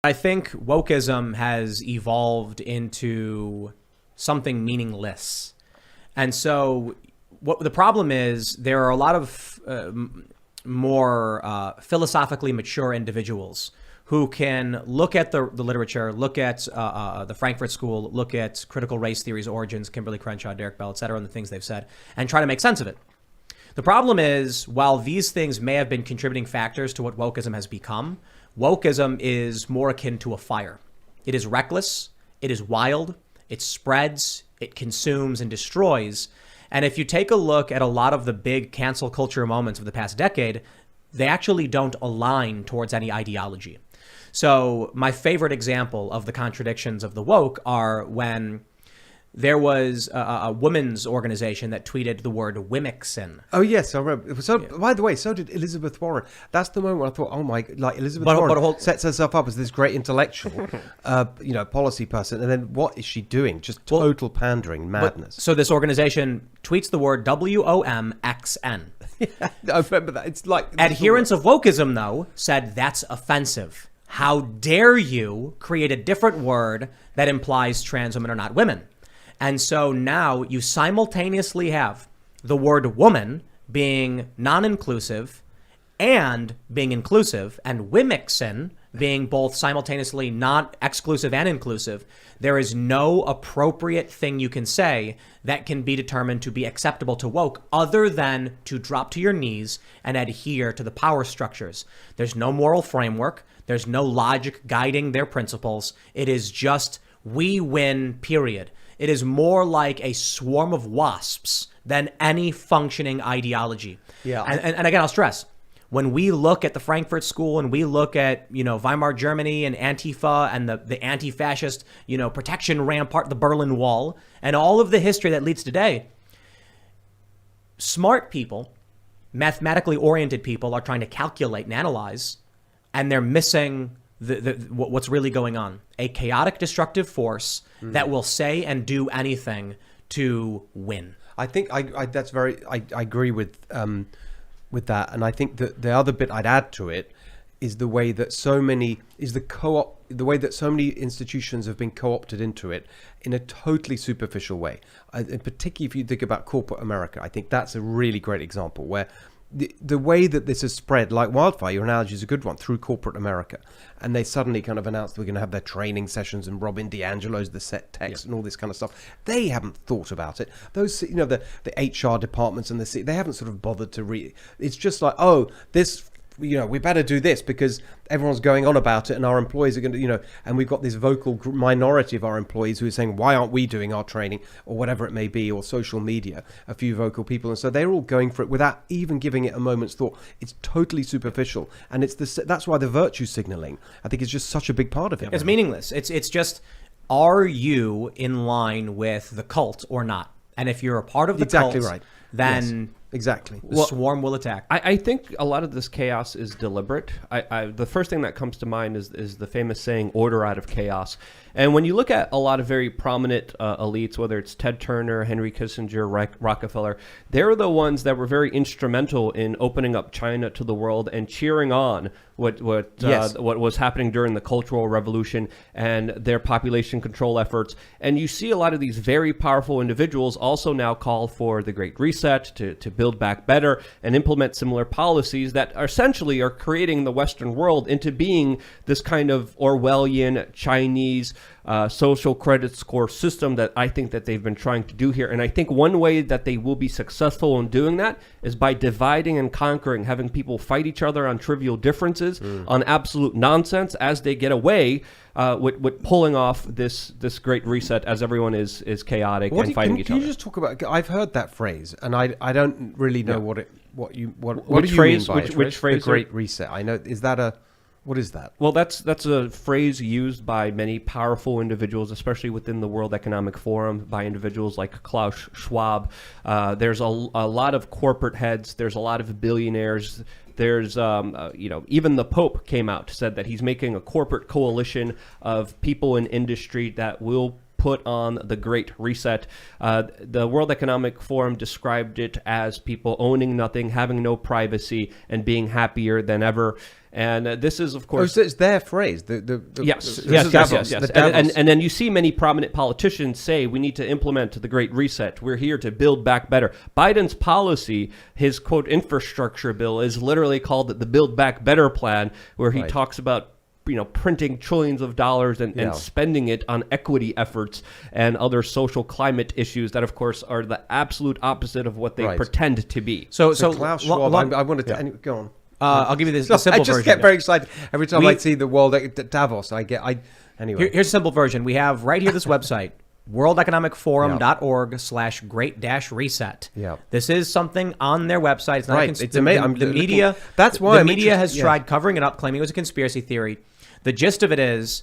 I think wokeism has evolved into something meaningless. And so what the problem is, there are a lot of more philosophically mature individuals who can look at the literature, look at the Frankfurt School, look at critical race theory's origins, Kimberly Crenshaw, Derek Bell, et cetera, and the things they've said, and try to make sense of it. The problem is, while these things may have been contributing factors to what wokeism has become, wokeism is more akin to a fire. It is reckless, it is wild, it spreads, it consumes and destroys. And if you take a look at a lot of the big cancel culture moments of the past decade, they actually don't align towards any ideology. So my favorite example of the contradictions of the woke are when there was a women's organization that tweeted the word Wimixin. Oh, yes, I remember. So, yeah. By the way, so did Elizabeth Warren. That's the moment when I thought, oh my, like Elizabeth Warren sets herself up as this great intellectual, policy person. And then what is she doing? Just total pandering, madness. So this organization tweets the word WOMXN. Yeah, I remember that. It's like... Adherents of wokeism, though, said that's offensive. How dare you create a different word that implies trans women are not women? And so now you simultaneously have the word woman being non-inclusive and being inclusive, and Wimixin being both simultaneously not exclusive and inclusive. There is no appropriate thing you can say that can be determined to be acceptable to woke other than to drop to your knees and adhere to the power structures. There's no moral framework. There's no logic guiding their principles. It is just, we win, period. It is more like a swarm of wasps than any functioning ideology. Yeah. And again, I'll stress, when we look at the Frankfurt School and we look at, Weimar Germany and Antifa and the anti-fascist, protection rampart, the Berlin Wall, and all of the history that leads today, smart people, mathematically oriented people are trying to calculate and analyze, and they're missing what's really going on. A chaotic, destructive force that will say and do anything to win. I think I agree with that, and I think that the other bit I'd add to it is the way that so many institutions have been co-opted into it in a totally superficial way. And particularly if you think about corporate America, I think that's a really great example where the way that this has spread like wildfire, your analogy is a good one, through corporate America. And they suddenly kind of announced we're going to have their training sessions and Robin DiAngelo's the set text and all this kind of stuff. They haven't thought about it. Those, the HR departments and they haven't sort of bothered to read. It's just like, oh, this, we better do this because everyone's going on about it and our employees are going to, and we've got this vocal minority of our employees who are saying, why aren't we doing our training or whatever it may be, or social media, a few vocal people. And so they're all going for it without even giving it a moment's thought. It's totally superficial. And that's why the virtue signaling, I think, is just such a big part of it. It's meaningless. It's just, are you in line with the cult or not? And if you're a part of the cult, right. then... Yes. Exactly. The swarm will attack. I think a lot of this chaos is deliberate. The first thing that comes to mind is the famous saying, order out of chaos. And when you look at a lot of very prominent elites, whether it's Ted Turner, Henry Kissinger, Rockefeller, they're the ones that were very instrumental in opening up China to the world and cheering on what was happening during the Cultural Revolution and their population control efforts. And you see a lot of these very powerful individuals also now call for the Great Reset to build back better and implement similar policies that essentially are creating the Western world into being this kind of Orwellian Chinese social credit score system that I think that they've been trying to do here. And I think one way that they will be successful in doing that is by dividing and conquering, having people fight each other on trivial differences, on absolute nonsense as they get away with pulling off this great reset as everyone is chaotic and fighting each other. Can you just talk about, I've heard that phrase and I don't really know what do you mean by it? Which phrase? The Great Reset. I know, what is that? Well, that's a phrase used by many powerful individuals, especially within the World Economic Forum, by individuals like Klaus Schwab. There's a lot of corporate heads. There's a lot of billionaires. There's, even the Pope came out, said that he's making a corporate coalition of people in industry that will put on the Great Reset. The World Economic Forum described it as people owning nothing, having no privacy, and being happier than ever. And this is, of course... Oh, so it's their phrase. Yes. Davos. And then you see many prominent politicians say we need to implement the Great Reset. We're here to build back better. Biden's policy, his, quote, infrastructure bill, is literally called the Build Back Better plan, where he talks about printing trillions of dollars and spending it on equity efforts and other social climate issues that, of course, are the absolute opposite of what they pretend to be. So Klaus Schwab, I wanted to... Anyway, go on. I'll give you this simple version. I just get very excited every time I see the world Davos. Anyway. Here's a simple version. We have right here this website, worldeconomicforum.org/great-reset. Yeah. This is something on their website. It's not It's amazing. The media. That's why the media has tried covering it up, claiming it was a conspiracy theory. The gist of it is,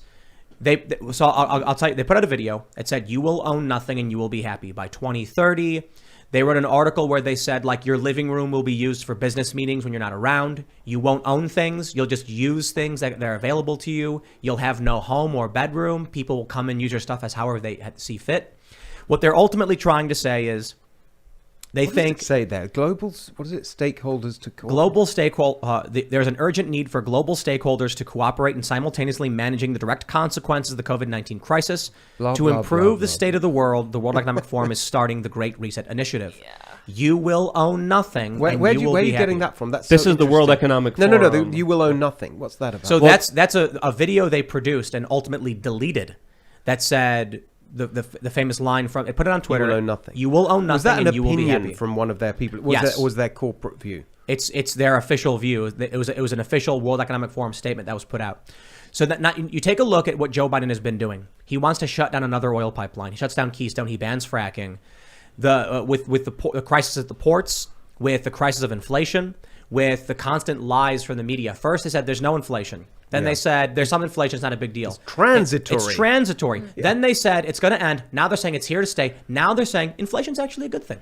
I'll tell you. They put out a video. It said, "You will own nothing and you will be happy by 2030." They wrote an article where they said, like, your living room will be used for business meetings when you're not around. You won't own things. You'll just use things that are available to you. You'll have no home or bedroom. People will come and use your stuff as however they see fit. What they're ultimately trying to say is they think... say there? Stakeholders to... there's an urgent need for global stakeholders to cooperate in simultaneously managing the direct consequences of the COVID-19 crisis. To improve the state of the world, the World Economic Forum is starting the Great Reset Initiative. Yeah. You will own nothing. Where are you getting that from? This is the World Economic Forum. No, you will own nothing. What's that about? So that's a video they produced and ultimately deleted that said... The famous line from it, put it on Twitter. You will own nothing. You will own nothing. Was that an and you will be opinion happy. from one of their people? Was their corporate view? It's their official view. It was an official World Economic Forum statement that was put out. So that you take a look at what Joe Biden has been doing. He wants to shut down another oil pipeline. He shuts down Keystone. He bans fracking. With the crisis at the ports, with the crisis of inflation, with the constant lies from the media. First, they said there's no inflation. Then they said there's some inflation. It's not a big deal. It's transitory. It's transitory. Yeah. Then they said it's going to end. Now they're saying it's here to stay. Now they're saying inflation's actually a good thing.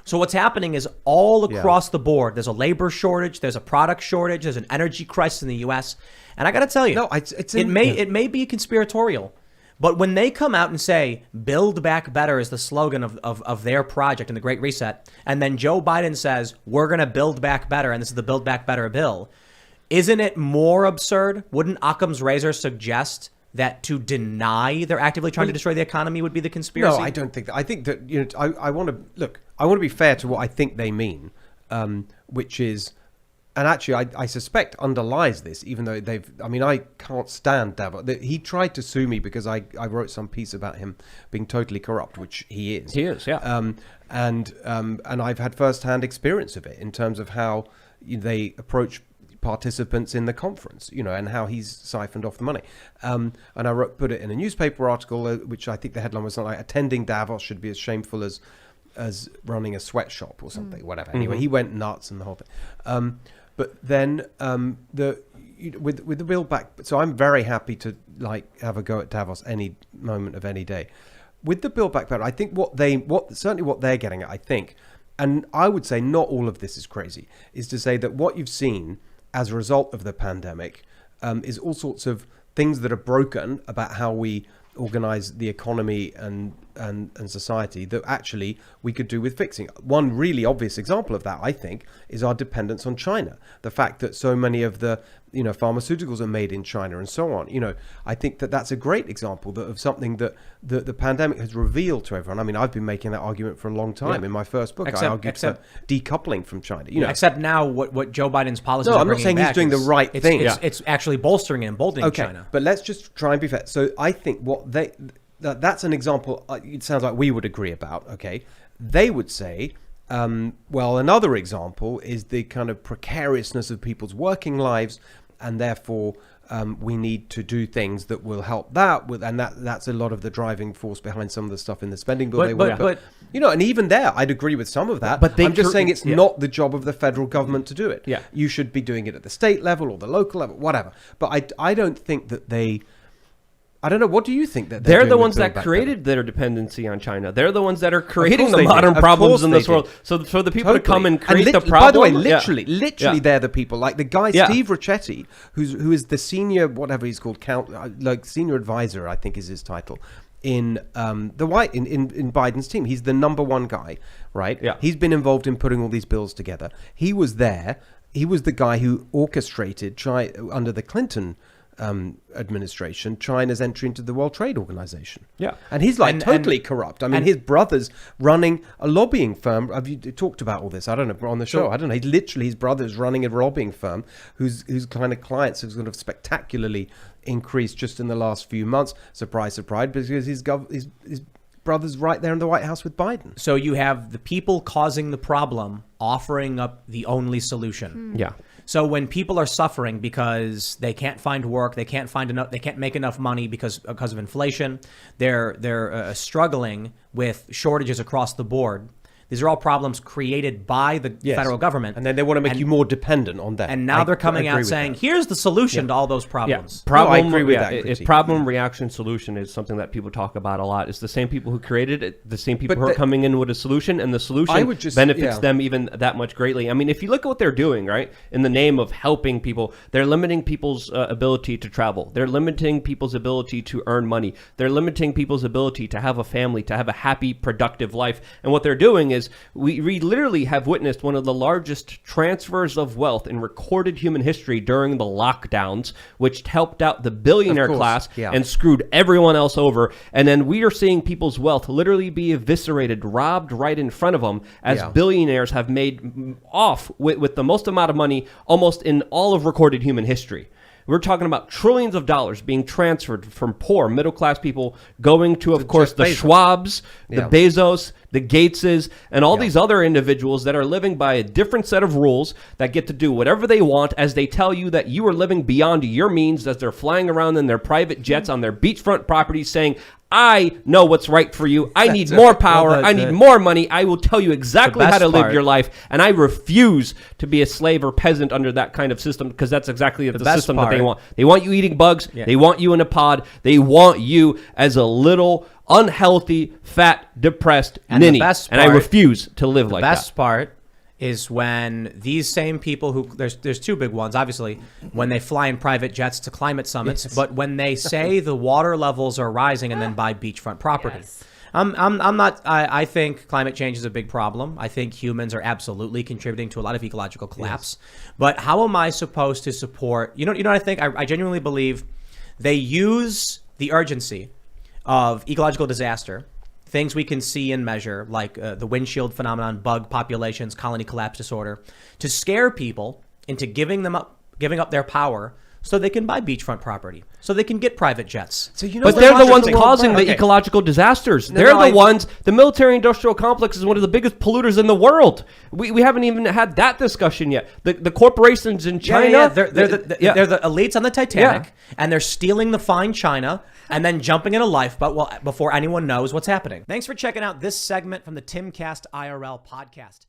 So what's happening is all across the board, there's a labor shortage, there's a product shortage, there's an energy crisis in the U.S. And I got to tell you, it may be conspiratorial, but when they come out and say "Build Back Better" is the slogan of their project in the Great Reset, and then Joe Biden says we're going to build back better, and this is the Build Back Better bill. Isn't it more absurd? Wouldn't Occam's razor suggest that to deny they're actively trying to destroy the economy would be the conspiracy? No, I don't think that. I think that I want to be fair to what I think they mean, which is, and actually I suspect underlies this, even though I can't stand Davos. He tried to sue me because I wrote some piece about him being totally corrupt, which he is. He is, yeah. And I've had first-hand experience of it in terms of how they approach participants in the conference, and how he's siphoned off the money. And I put it in a newspaper article, which I think the headline was something like, "Attending Davos should be as shameful as running a sweatshop," or something, whatever. Anyway, he went nuts and the whole thing. But then with the Build Back, so I'm very happy to have a go at Davos any moment of any day. With the Build Back Better, I think what they're getting at, I think, and I would say not all of this is crazy, is to say that what you've seen as a result of the pandemic is all sorts of things that are broken about how we organize the economy and society that actually we could do with fixing. One really obvious example of that, I think, is our dependence on China. The fact that so many of the pharmaceuticals are made in China and so on. I think that that's a great example of something that the pandemic has revealed to everyone. I mean, I've been making that argument for a long time. In my first book, I argued for decoupling from China. Except now what Joe Biden's policies No, are I'm not saying he's doing the right thing. It's actually bolstering and emboldening China. But let's just try and be fair. So I think that's an example it sounds like we would agree about, okay? They would say, well, another example is the kind of precariousness of people's working lives, and therefore we need to do things that will help that. And that's a lot of the driving force behind some of the stuff in the spending bill. And even there, I'd agree with some of that. But I'm just saying it's not the job of the federal government to do it. Yeah. You should be doing it at the state level or the local level, whatever. But I don't think that they... I don't know. What do you think that they're the ones that created their dependency on China? They're the ones that are creating the modern problems in this world. So for the people to come and create the problem. By the way, literally, they're the people. Like the guy Steve Ricchetti, who is the senior, whatever he's called, senior advisor, I think is his title, in in Biden's team. He's the number one guy, right? Yeah. He's been involved in putting all these bills together. He was there. He was the guy who orchestrated under the Clinton administration China's entry into the World Trade Organization. Yeah. And he's like totally corrupt. I mean, his brother's running a lobbying firm. Have you talked about all this? I don't know, on the show. Sure. I don't know. His brother's running a lobbying firm whose kind of clients have sort of spectacularly increased just in the last few months. Surprise, surprise, because his brother's right there in the White House with Biden. So you have the people causing the problem offering up the only solution. Yeah. So when people are suffering because they can't find work, they can't make enough money because of inflation, they're struggling with shortages across the board. These are all problems created by the federal government. And then they want to make you more dependent on that. And now they're coming out saying, here's the solution to all those problems. Problem, I agree with that critique. Problem, reaction, solution is something that people talk about a lot. It's the same people who created it, the same people who are coming in with a solution, and the solution benefits them even that much greatly. I mean, if you look at what they're doing, right, in the name of helping people, they're limiting people's ability to travel. They're limiting people's ability to earn money. They're limiting people's ability to have a family, to have a happy, productive life. And what they're doing is we literally have witnessed one of the largest transfers of wealth in recorded human history during the lockdowns, which helped out the billionaire class and screwed everyone else over. And then we are seeing people's wealth literally be eviscerated, robbed right in front of them, as billionaires have made off with the most amount of money almost in all of recorded human history. We're talking about trillions of dollars being transferred from poor middle-class people going to, of course, the Schwabs, the Bezos, the Gateses, and all these other individuals that are living by a different set of rules that get to do whatever they want as they tell you that you are living beyond your means as they're flying around in their private jets on their beachfront properties saying, I know what's right for you. I need more power. I need more money. I will tell you exactly how to live your life. And I refuse to be a slave or peasant under that kind of system, because that's exactly the system that they want. They want you eating bugs. They want you in a pod. They want you as a little unhealthy, fat, depressed ninny. And I refuse to live like that. The best part is when these same people who there's two big ones, obviously, when they fly in private jets to climate summits, but when they say the water levels are rising and then buy beachfront property. I think climate change is a big problem. I think humans are absolutely contributing to a lot of ecological collapse. But how am I supposed to support, you know what I think? I genuinely believe they use the urgency of ecological disaster, things we can see and measure, like the windshield phenomenon, bug populations, colony collapse disorder, to scare people into giving up their power so they can buy beachfront property, so they can get private jets. So but they're the ones causing the ecological disasters. They're the ones. The military-industrial complex is one of the biggest polluters in the world. We haven't even had that discussion yet. The corporations in China, they're the elites on the Titanic, and they're stealing the fine china and then jumping in a lifeboat before anyone knows what's happening. Thanks for checking out this segment from the Timcast IRL podcast.